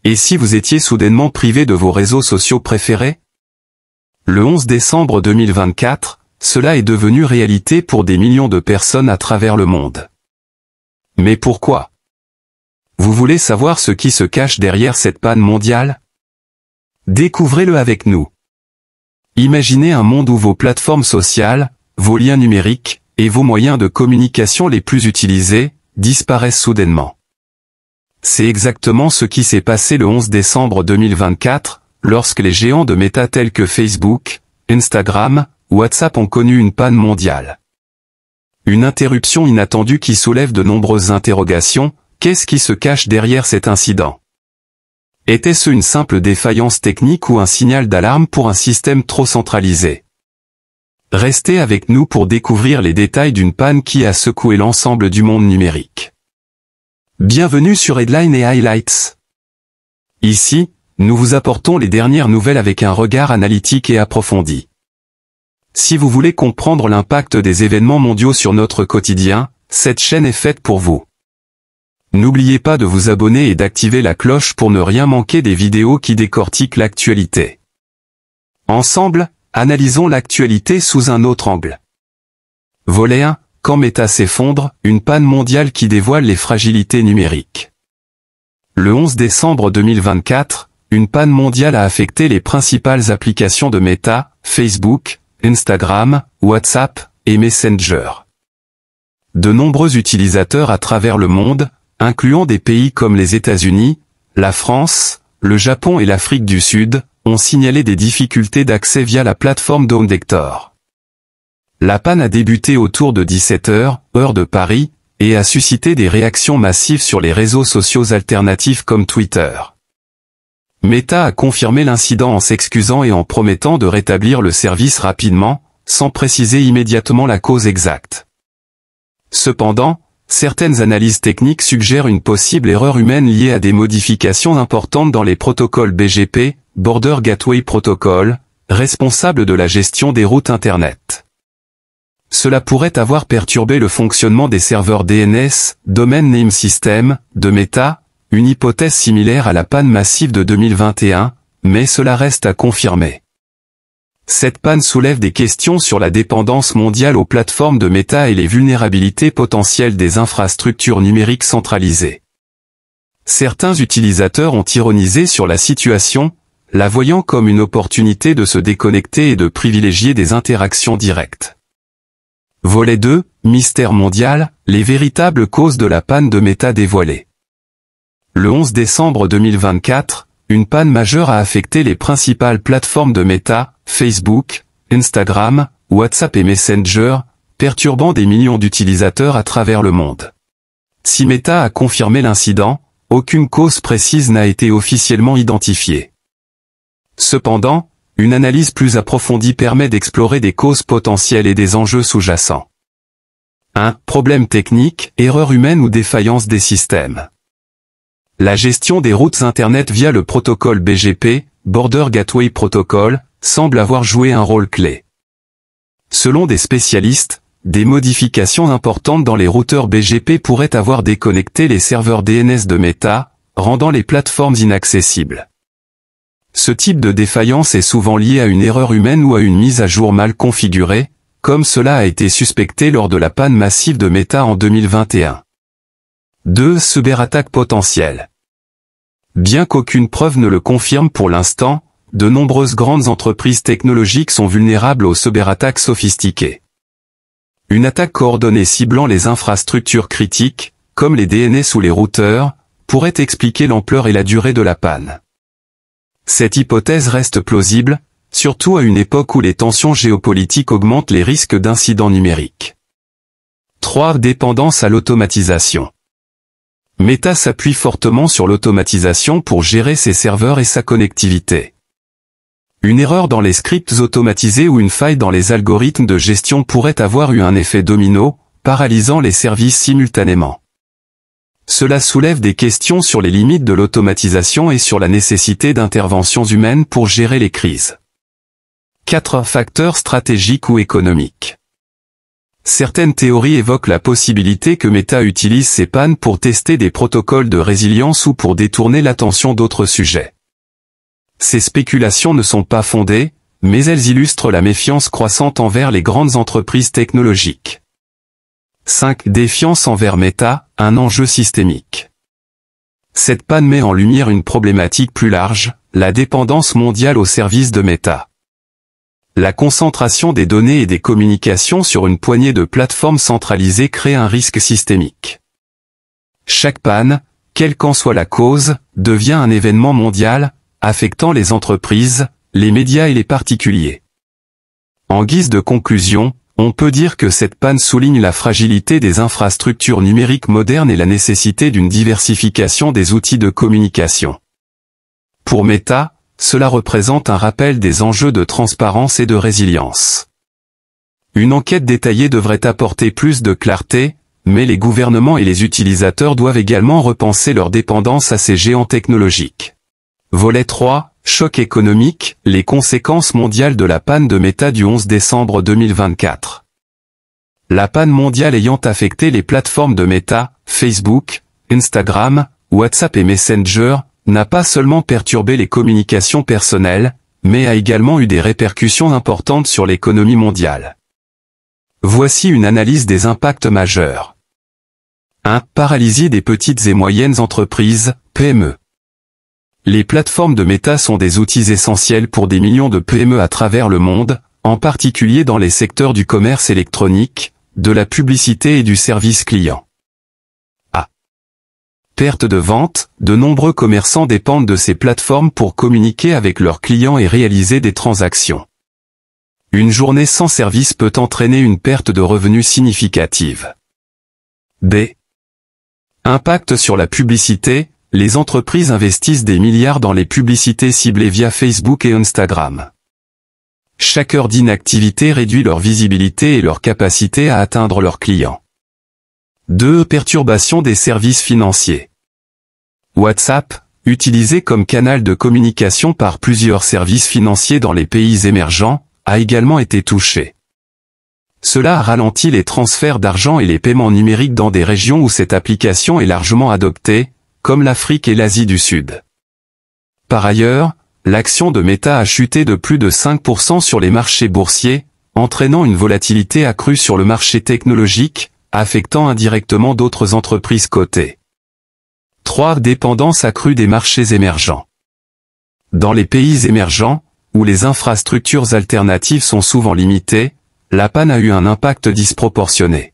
Et si vous étiez soudainement privé de vos réseaux sociaux préférés? Le 11 décembre 2024, cela est devenu réalité pour des millions de personnes à travers le monde. Mais pourquoi? Vous voulez savoir ce qui se cache derrière cette panne mondiale? Découvrez-le avec nous. Imaginez un monde où vos plateformes sociales, vos liens numériques, et vos moyens de communication les plus utilisés, disparaissent soudainement. C'est exactement ce qui s'est passé le 11 décembre 2024, lorsque les géants de méta tels que Facebook, Instagram, WhatsApp ont connu une panne mondiale. Une interruption inattendue qui soulève de nombreuses interrogations. Qu'est-ce qui se cache derrière cet incident? Était-ce une simple défaillance technique ou un signal d'alarme pour un système trop centralisé? Restez avec nous pour découvrir les détails d'une panne qui a secoué l'ensemble du monde numérique. Bienvenue sur Headline et Highlights. Ici, nous vous apportons les dernières nouvelles avec un regard analytique et approfondi. Si vous voulez comprendre l'impact des événements mondiaux sur notre quotidien, cette chaîne est faite pour vous. N'oubliez pas de vous abonner et d'activer la cloche pour ne rien manquer des vidéos qui décortiquent l'actualité. Ensemble, analysons l'actualité sous un autre angle. Volet 1, quand Meta s'effondre, une panne mondiale qui dévoile les fragilités numériques. Le 11 décembre 2024, une panne mondiale a affecté les principales applications de Meta, Facebook, Instagram, WhatsApp et Messenger. De nombreux utilisateurs à travers le monde, incluant des pays comme les États-Unis, la France, le Japon et l'Afrique du Sud, ont signalé des difficultés d'accès via la plateforme d'Homedector. La panne a débuté autour de 17h, heure de Paris, et a suscité des réactions massives sur les réseaux sociaux alternatifs comme Twitter. Meta a confirmé l'incident en s'excusant et en promettant de rétablir le service rapidement, sans préciser immédiatement la cause exacte. Cependant, certaines analyses techniques suggèrent une possible erreur humaine liée à des modifications importantes dans les protocoles BGP, Border Gateway Protocol, responsables de la gestion des routes Internet. Cela pourrait avoir perturbé le fonctionnement des serveurs DNS, Domain Name System, de Meta, une hypothèse similaire à la panne massive de 2021, mais cela reste à confirmer. Cette panne soulève des questions sur la dépendance mondiale aux plateformes de Meta et les vulnérabilités potentielles des infrastructures numériques centralisées. Certains utilisateurs ont ironisé sur la situation, la voyant comme une opportunité de se déconnecter et de privilégier des interactions directes. Volet 2, Mystère mondial, les véritables causes de la panne de Meta dévoilées. Le 11 décembre 2024, une panne majeure a affecté les principales plateformes de Meta, Facebook, Instagram, WhatsApp et Messenger, perturbant des millions d'utilisateurs à travers le monde. Si Meta a confirmé l'incident, aucune cause précise n'a été officiellement identifiée. Cependant, une analyse plus approfondie permet d'explorer des causes potentielles et des enjeux sous-jacents. 1. Problème technique, erreur humaine ou défaillance des systèmes. La gestion des routes Internet via le protocole BGP, Border Gateway Protocol, semble avoir joué un rôle clé. Selon des spécialistes, des modifications importantes dans les routeurs BGP pourraient avoir déconnecté les serveurs DNS de Meta, rendant les plateformes inaccessibles. Ce type de défaillance est souvent lié à une erreur humaine ou à une mise à jour mal configurée, comme cela a été suspecté lors de la panne massive de Meta en 2021. 2. Cyberattaque potentielle. Bien qu'aucune preuve ne le confirme pour l'instant, de nombreuses grandes entreprises technologiques sont vulnérables aux cyberattaques sophistiquées. Une attaque coordonnée ciblant les infrastructures critiques, comme les DNS ou les routeurs, pourrait expliquer l'ampleur et la durée de la panne. Cette hypothèse reste plausible, surtout à une époque où les tensions géopolitiques augmentent les risques d'incidents numériques. 3. Dépendance à l'automatisation. Meta s'appuie fortement sur l'automatisation pour gérer ses serveurs et sa connectivité. Une erreur dans les scripts automatisés ou une faille dans les algorithmes de gestion pourrait avoir eu un effet domino, paralysant les services simultanément. Cela soulève des questions sur les limites de l'automatisation et sur la nécessité d'interventions humaines pour gérer les crises. 4. Facteurs stratégiques ou économiques. Certaines théories évoquent la possibilité que Meta utilise ces pannes pour tester des protocoles de résilience ou pour détourner l'attention d'autres sujets. Ces spéculations ne sont pas fondées, mais elles illustrent la méfiance croissante envers les grandes entreprises technologiques. 5. Défiance envers Meta, un enjeu systémique. Cette panne met en lumière une problématique plus large, la dépendance mondiale au service de Meta. La concentration des données et des communications sur une poignée de plateformes centralisées crée un risque systémique. Chaque panne, quelle qu'en soit la cause, devient un événement mondial, affectant les entreprises, les médias et les particuliers. En guise de conclusion, on peut dire que cette panne souligne la fragilité des infrastructures numériques modernes et la nécessité d'une diversification des outils de communication. Pour Meta, cela représente un rappel des enjeux de transparence et de résilience. Une enquête détaillée devrait apporter plus de clarté, mais les gouvernements et les utilisateurs doivent également repenser leur dépendance à ces géants technologiques. Volet 3, choc économique, les conséquences mondiales de la panne de Meta du 11 décembre 2024. La panne mondiale ayant affecté les plateformes de Meta, Facebook, Instagram, WhatsApp et Messenger, n'a pas seulement perturbé les communications personnelles, mais a également eu des répercussions importantes sur l'économie mondiale. Voici une analyse des impacts majeurs. 1. Paralysie des petites et moyennes entreprises, PME. Les plateformes de Meta sont des outils essentiels pour des millions de PME à travers le monde, en particulier dans les secteurs du commerce électronique, de la publicité et du service client. Perte de vente, de nombreux commerçants dépendent de ces plateformes pour communiquer avec leurs clients et réaliser des transactions. Une journée sans service peut entraîner une perte de revenus significative. B. Impact sur la publicité, les entreprises investissent des milliards dans les publicités ciblées via Facebook et Instagram. Chaque heure d'inactivité réduit leur visibilité et leur capacité à atteindre leurs clients. 2. Perturbation des services financiers. WhatsApp, utilisé comme canal de communication par plusieurs services financiers dans les pays émergents, a également été touché. Cela a ralenti les transferts d'argent et les paiements numériques dans des régions où cette application est largement adoptée, comme l'Afrique et l'Asie du Sud. Par ailleurs, l'action de Meta a chuté de plus de 5% sur les marchés boursiers, entraînant une volatilité accrue sur le marché technologique, affectant indirectement d'autres entreprises cotées. 3. Dépendance accrue des marchés émergents. Dans les pays émergents, où les infrastructures alternatives sont souvent limitées, la panne a eu un impact disproportionné.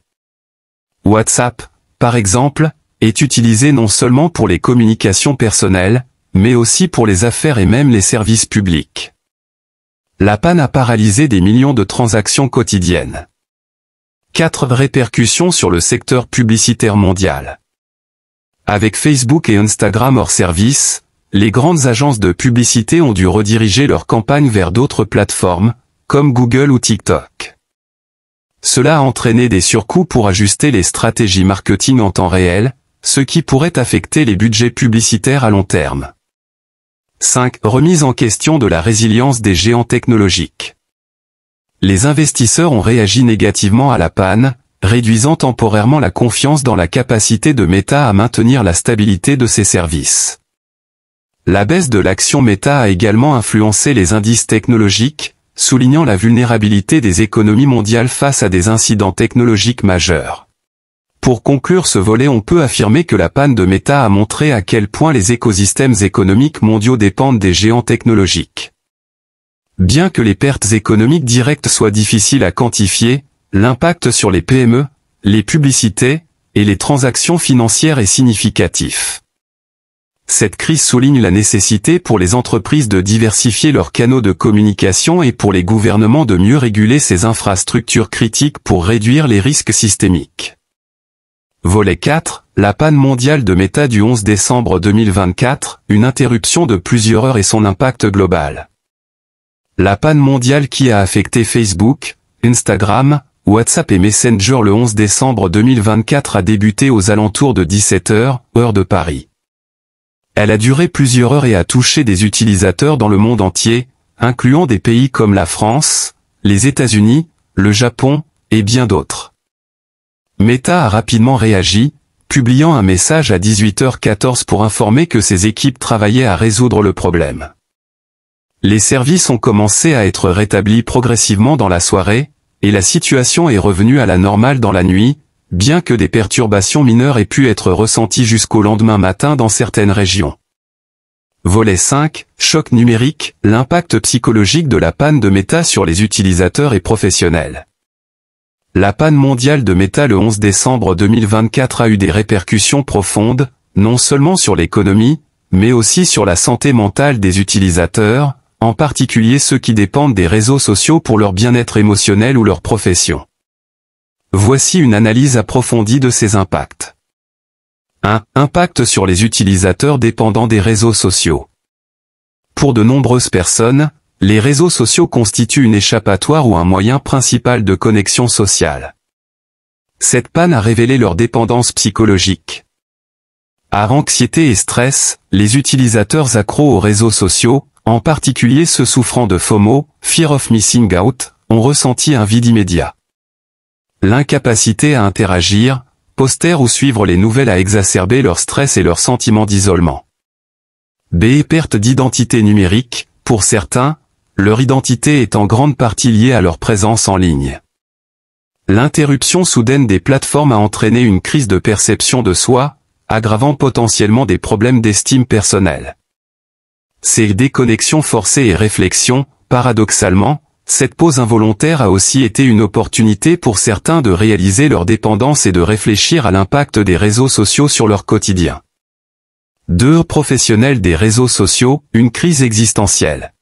WhatsApp, par exemple, est utilisé non seulement pour les communications personnelles, mais aussi pour les affaires et même les services publics. La panne a paralysé des millions de transactions quotidiennes. 4. Répercussions sur le secteur publicitaire mondial. Avec Facebook et Instagram hors service, les grandes agences de publicité ont dû rediriger leurs campagnes vers d'autres plateformes, comme Google ou TikTok. Cela a entraîné des surcoûts pour ajuster les stratégies marketing en temps réel, ce qui pourrait affecter les budgets publicitaires à long terme. 5. Remise en question de la résilience des géants technologiques. Les investisseurs ont réagi négativement à la panne, réduisant temporairement la confiance dans la capacité de Meta à maintenir la stabilité de ses services. La baisse de l'action Meta a également influencé les indices technologiques, soulignant la vulnérabilité des économies mondiales face à des incidents technologiques majeurs. Pour conclure ce volet, on peut affirmer que la panne de Meta a montré à quel point les écosystèmes économiques mondiaux dépendent des géants technologiques. Bien que les pertes économiques directes soient difficiles à quantifier, l'impact sur les PME, les publicités et les transactions financières est significatif. Cette crise souligne la nécessité pour les entreprises de diversifier leurs canaux de communication et pour les gouvernements de mieux réguler ces infrastructures critiques pour réduire les risques systémiques. Volet 4, la panne mondiale de Meta du 11 décembre 2024, une interruption de plusieurs heures et son impact global. La panne mondiale qui a affecté Facebook, Instagram, WhatsApp et Messenger le 11 décembre 2024 a débuté aux alentours de 17h, heure de Paris. Elle a duré plusieurs heures et a touché des utilisateurs dans le monde entier, incluant des pays comme la France, les États-Unis, le Japon, et bien d'autres. Meta a rapidement réagi, publiant un message à 18h14 pour informer que ses équipes travaillaient à résoudre le problème. Les services ont commencé à être rétablis progressivement dans la soirée, et la situation est revenue à la normale dans la nuit, bien que des perturbations mineures aient pu être ressenties jusqu'au lendemain matin dans certaines régions. Volet 5, choc numérique, l'impact psychologique de la panne de Meta sur les utilisateurs et professionnels. La panne mondiale de Meta le 11 décembre 2024 a eu des répercussions profondes, non seulement sur l'économie, mais aussi sur la santé mentale des utilisateurs, en particulier ceux qui dépendent des réseaux sociaux pour leur bien-être émotionnel ou leur profession. Voici une analyse approfondie de ces impacts. 1. Impact sur les utilisateurs dépendant des réseaux sociaux. Pour de nombreuses personnes, les réseaux sociaux constituent une échappatoire ou un moyen principal de connexion sociale. Cette panne a révélé leur dépendance psychologique. À anxiété et stress, les utilisateurs accros aux réseaux sociaux, en particulier ceux souffrant de FOMO, Fear of Missing Out, ont ressenti un vide immédiat. L'incapacité à interagir, poster ou suivre les nouvelles a exacerbé leur stress et leur sentiment d'isolement. B. Perte d'identité numérique, pour certains, leur identité est en grande partie liée à leur présence en ligne. L'interruption soudaine des plateformes a entraîné une crise de perception de soi, aggravant potentiellement des problèmes d'estime personnelle. Ces déconnexions forcées et réflexions, paradoxalement, cette pause involontaire a aussi été une opportunité pour certains de réaliser leur dépendance et de réfléchir à l'impact des réseaux sociaux sur leur quotidien. 2. Professionnels des réseaux sociaux, une crise existentielle.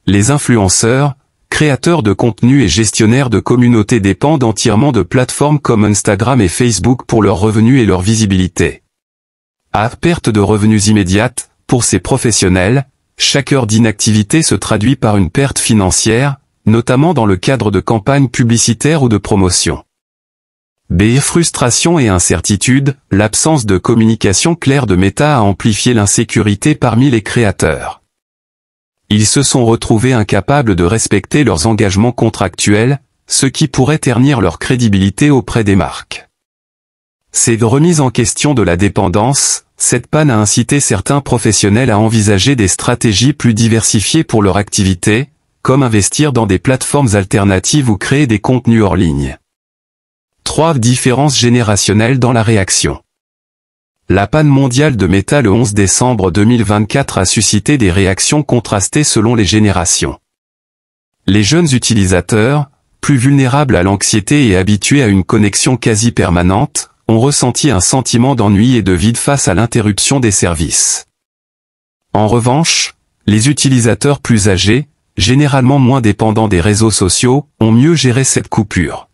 Les influenceurs, créateurs de contenu et gestionnaires de communautés dépendent entièrement de plateformes comme Instagram et Facebook pour leurs revenus et leur visibilité. À perte de revenus immédiate, pour ces professionnels, chaque heure d'inactivité se traduit par une perte financière, notamment dans le cadre de campagnes publicitaires ou de promotion. B. Frustration et incertitude, l'absence de communication claire de Meta a amplifié l'insécurité parmi les créateurs. Ils se sont retrouvés incapables de respecter leurs engagements contractuels, ce qui pourrait ternir leur crédibilité auprès des marques. Ces remises en question de la dépendance, cette panne a incité certains professionnels à envisager des stratégies plus diversifiées pour leur activité, comme investir dans des plateformes alternatives ou créer des contenus hors ligne. 3. Différences générationnelles dans la réaction. La panne mondiale de Meta le 11 décembre 2024 a suscité des réactions contrastées selon les générations. Les jeunes utilisateurs, plus vulnérables à l'anxiété et habitués à une connexion quasi permanente, ont ressenti un sentiment d'ennui et de vide face à l'interruption des services. En revanche, les utilisateurs plus âgés, généralement moins dépendants des réseaux sociaux, ont mieux géré cette coupure.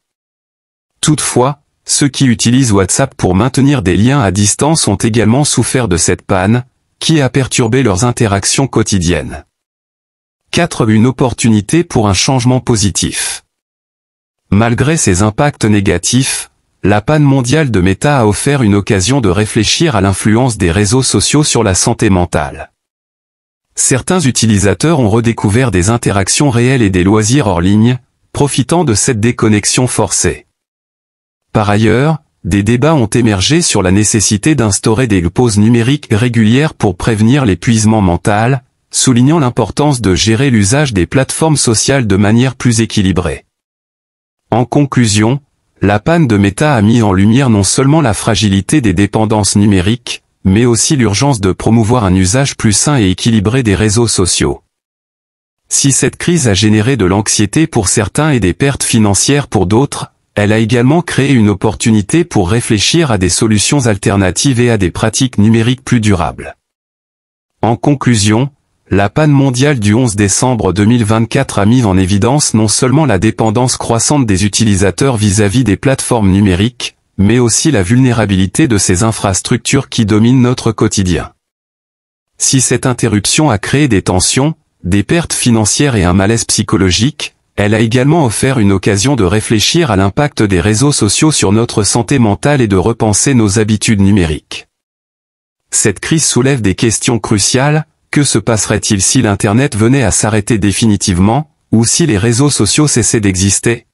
Toutefois, ceux qui utilisent WhatsApp pour maintenir des liens à distance ont également souffert de cette panne, qui a perturbé leurs interactions quotidiennes. 4. Une opportunité pour un changement positif. Malgré ces impacts négatifs, la panne mondiale de Meta a offert une occasion de réfléchir à l'influence des réseaux sociaux sur la santé mentale. Certains utilisateurs ont redécouvert des interactions réelles et des loisirs hors ligne, profitant de cette déconnexion forcée. Par ailleurs, des débats ont émergé sur la nécessité d'instaurer des pauses numériques régulières pour prévenir l'épuisement mental, soulignant l'importance de gérer l'usage des plateformes sociales de manière plus équilibrée. En conclusion, la panne de Meta a mis en lumière non seulement la fragilité des dépendances numériques, mais aussi l'urgence de promouvoir un usage plus sain et équilibré des réseaux sociaux. Si cette crise a généré de l'anxiété pour certains et des pertes financières pour d'autres, elle a également créé une opportunité pour réfléchir à des solutions alternatives et à des pratiques numériques plus durables. En conclusion, la panne mondiale du 11 décembre 2024 a mis en évidence non seulement la dépendance croissante des utilisateurs vis-à-vis des plateformes numériques, mais aussi la vulnérabilité de ces infrastructures qui dominent notre quotidien. Si cette interruption a créé des tensions, des pertes financières et un malaise psychologique, elle a également offert une occasion de réfléchir à l'impact des réseaux sociaux sur notre santé mentale et de repenser nos habitudes numériques. Cette crise soulève des questions cruciales. Que se passerait-il si l'Internet venait à s'arrêter définitivement, ou si les réseaux sociaux cessaient d'exister?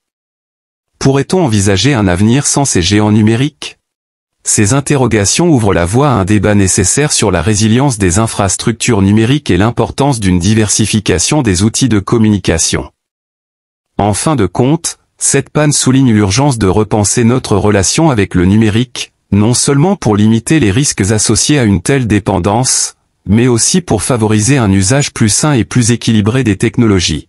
Pourrait-on envisager un avenir sans ces géants numériques? Ces interrogations ouvrent la voie à un débat nécessaire sur la résilience des infrastructures numériques et l'importance d'une diversification des outils de communication. En fin de compte, cette panne souligne l'urgence de repenser notre relation avec le numérique, non seulement pour limiter les risques associés à une telle dépendance, mais aussi pour favoriser un usage plus sain et plus équilibré des technologies.